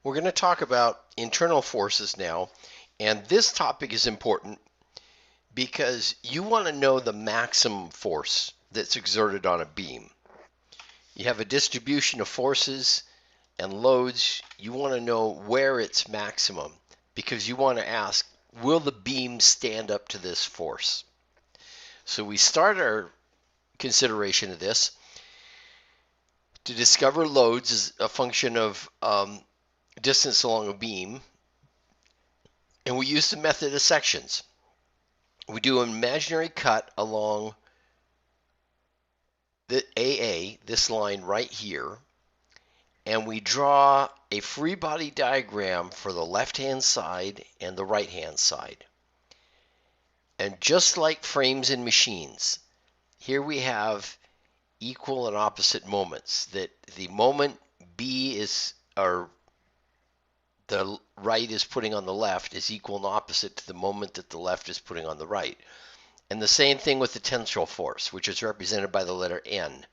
We're going to talk about internal forces now, and this topic is important because you want to know the maximum force that's exerted on a beam. You have a distribution of forces and loads. You want to know where it's maximum because you want to ask, will the beam stand up to this force? So we start our consideration of this. To discover loads is a function of distance along a beam, and we use the method of sections. We do an imaginary cut along the AA, this line right here, and we draw a free body diagram for the left-hand side and the right-hand side. And just like frames in machines, here we have equal and opposite moments, that the moment B is, or the right is putting on the left, is equal and opposite to the moment that the left is putting on the right. And the same thing with the tensile force, which is represented by the letter N,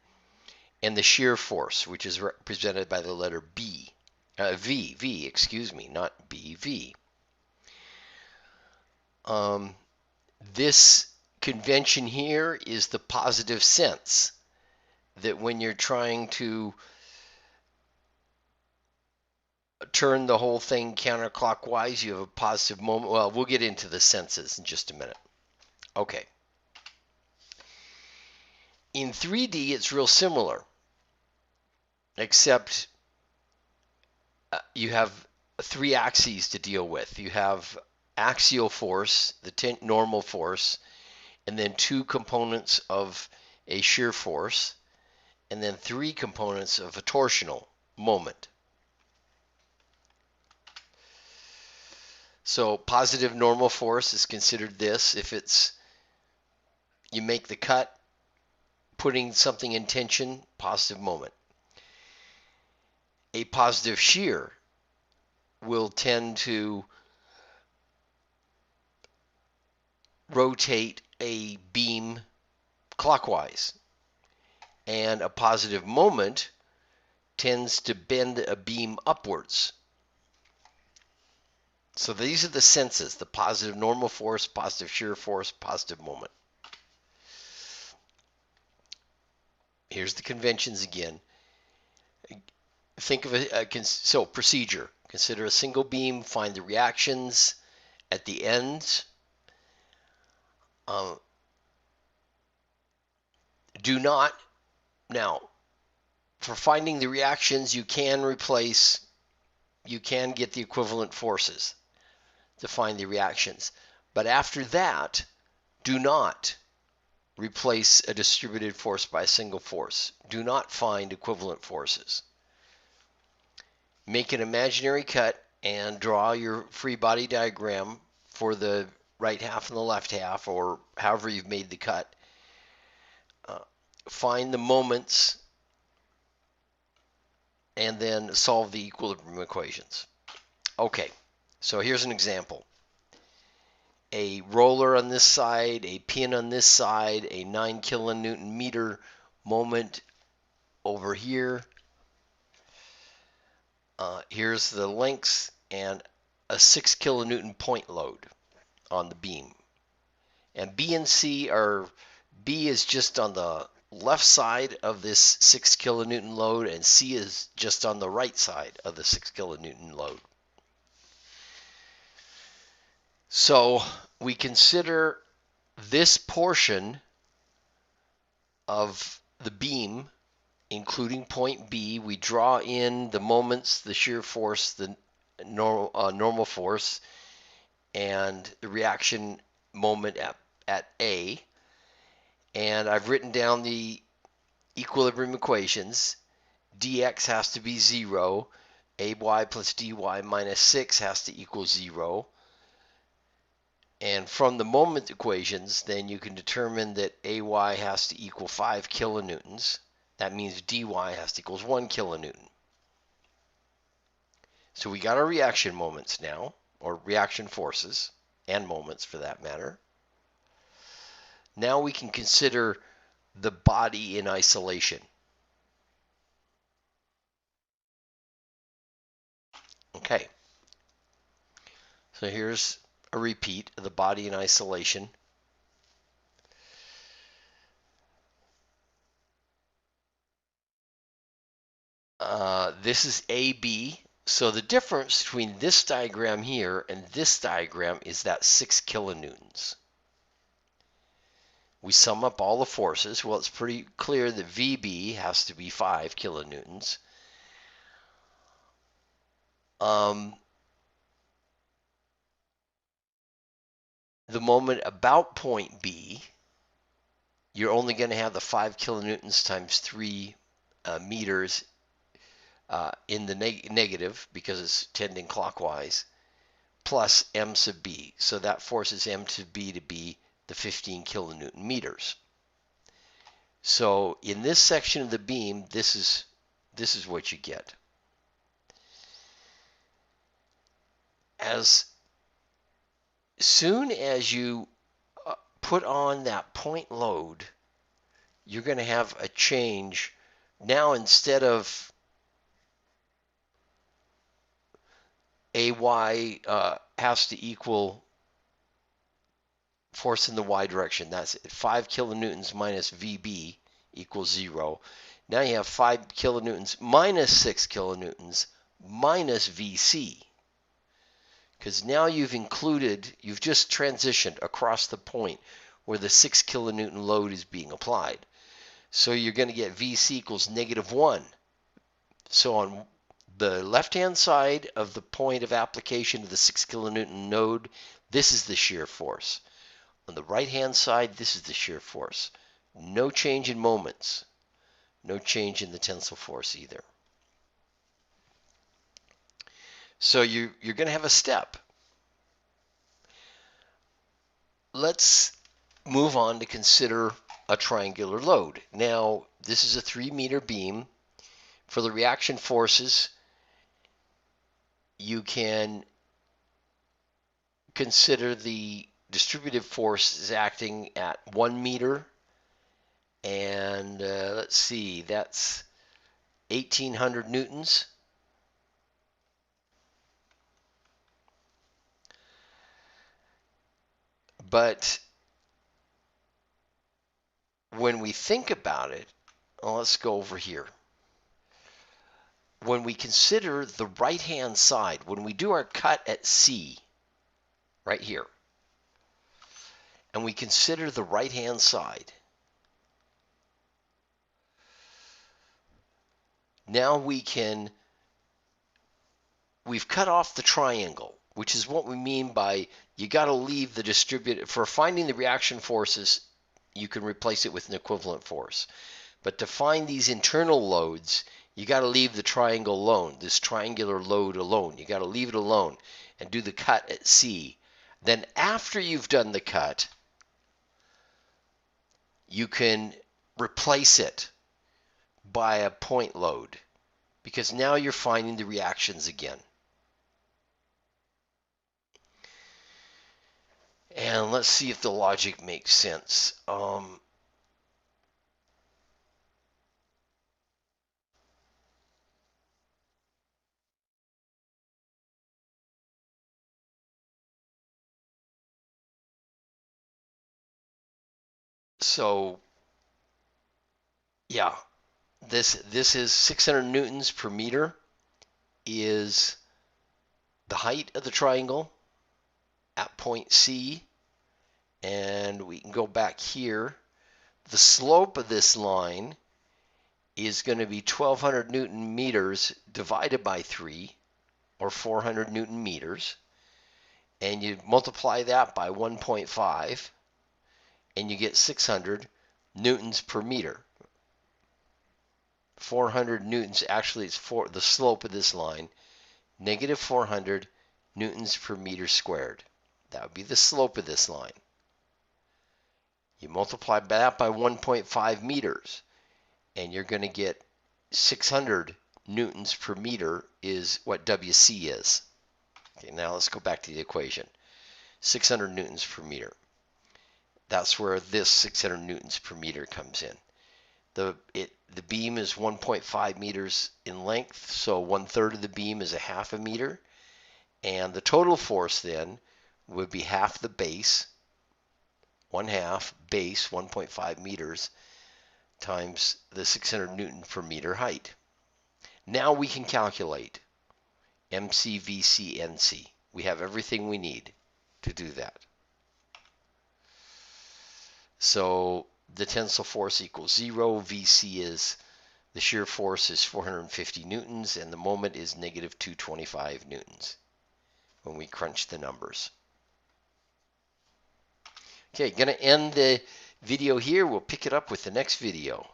and the shear force, which is represented by the letter B, excuse me, not B, V. This convention here is the positive sense, that when you're trying to turn the whole thing counterclockwise, you have a positive moment. Well, we'll get into the senses in just a minute. Okay. In 3D, it's real similar, except you have three axes to deal with. You have axial force, the normal force, and then two components of a shear force, and then three components of a torsional moment. So positive normal force is considered this if it's, you make the cut, putting something in tension, positive moment. A positive shear will tend to rotate a beam clockwise, and a positive moment tends to bend a beam upwards. So these are the senses: the positive normal force, positive shear force, positive moment. Here's the conventions again. Think of so procedure. Consider a single beam, find the reactions at the ends. Do not, now, for finding the reactions, you can get the equivalent forces to find the reactions. But after that, do not replace a distributed force by a single force. Do not find equivalent forces. Make an imaginary cut and draw your free body diagram for the right half and the left half, or however you've made the cut. Find the moments and then solve the equilibrium equations. Okay, so here's an example. A roller on this side, a pin on this side, a 9 kilonewton meter moment over here. Here's the lengths and a 6 kilonewton point load on the beam. And B and C are, B is just on the left side of this 6 kilonewton load, and C is just on the right side of the 6 kilonewton load. So we consider this portion of the beam, including point B. We draw in the moments, the shear force, the normal force, and the reaction moment at A. And I've written down the equilibrium equations. dx has to be 0. ay plus dy minus 6 has to equal 0. And from the moment equations, then you can determine that ay has to equal 5 kilonewtons. That means dy has to equal 1 kilonewton. So we got our reaction moments now, or reaction forces, and moments for that matter. Now we can consider the body in isolation. Okay, so here's a repeat of the body in isolation. This is AB. So the difference between this diagram here and this diagram is that 6 kilonewtons. We sum up all the forces. Well, it's pretty clear that VB has to be 5 kilonewtons. The moment about point B, you're only going to have the 5 kilonewtons times 3 meters in the negative because it's tending clockwise, plus m sub b. So that forces m sub b to be the 15 kilonewton meters. So in this section of the beam, this is what you get. As soon as you put on that point load, you're going to have a change. Now instead of AY has to equal force in the y direction. That's 5 kilonewtons minus VB equals 0. Now you have 5 kilonewtons minus 6 kilonewtons minus VC. Because now you've just transitioned across the point where the 6 kilonewton load is being applied. So you're going to get VC equals -1. So on the left-hand side of the point of application of the 6 kilonewton node, this is the shear force. On the right-hand side, this is the shear force. No change in moments. No change in the tensile force either. So you're going to have a step. Let's move on to consider a triangular load. Now, this is a 3-meter beam. For the reaction forces, you can consider the distributive force is acting at 1 meter, and let's see, that's 1,800 newtons. But when we think about it, well, let's go over here. When we consider the right-hand side, when we do our cut at C, right here, and we consider the right-hand side, now we've cut off the triangle, which is what we mean by you got to leave the distributed. For finding the reaction forces, you can replace it with an equivalent force. But to find these internal loads, you got to leave the triangle alone, this triangular load alone. You got to leave it alone and do the cut at C. Then after you've done the cut, you can replace it by a point load, because now you're finding the reactions again. And let's see if the logic makes sense. So yeah, this is 600 newtons per meter is the height of the triangle at point C, and we can go back here. The slope of this line is going to be 1,200 newton meters divided by 3, or 400 newton meters, and you multiply that by 1.5, and you get 600 newtons per meter. 400 newtons, actually it's the slope of this line, negative 400 newtons per meter squared. That would be the slope of this line. You multiply that by 1.5 meters, and you're going to get 600 newtons per meter is what WC is. Okay, now let's go back to the equation. 600 newtons per meter. That's where this 600 newtons per meter comes in. The beam is 1.5 meters in length, so 1/3 of the beam is a half a meter. And the total force then would be half the base, 1/2 base, 1.5 meters, times the 600 Newton per meter height. Now we can calculate MCVCNC. We have everything we need to do that. So the tensile force equals 0. VC is, the shear force is 450 newtons, and the moment is negative 225 newtons when we crunch the numbers. Okay, going to end the video here. We'll pick it up with the next video.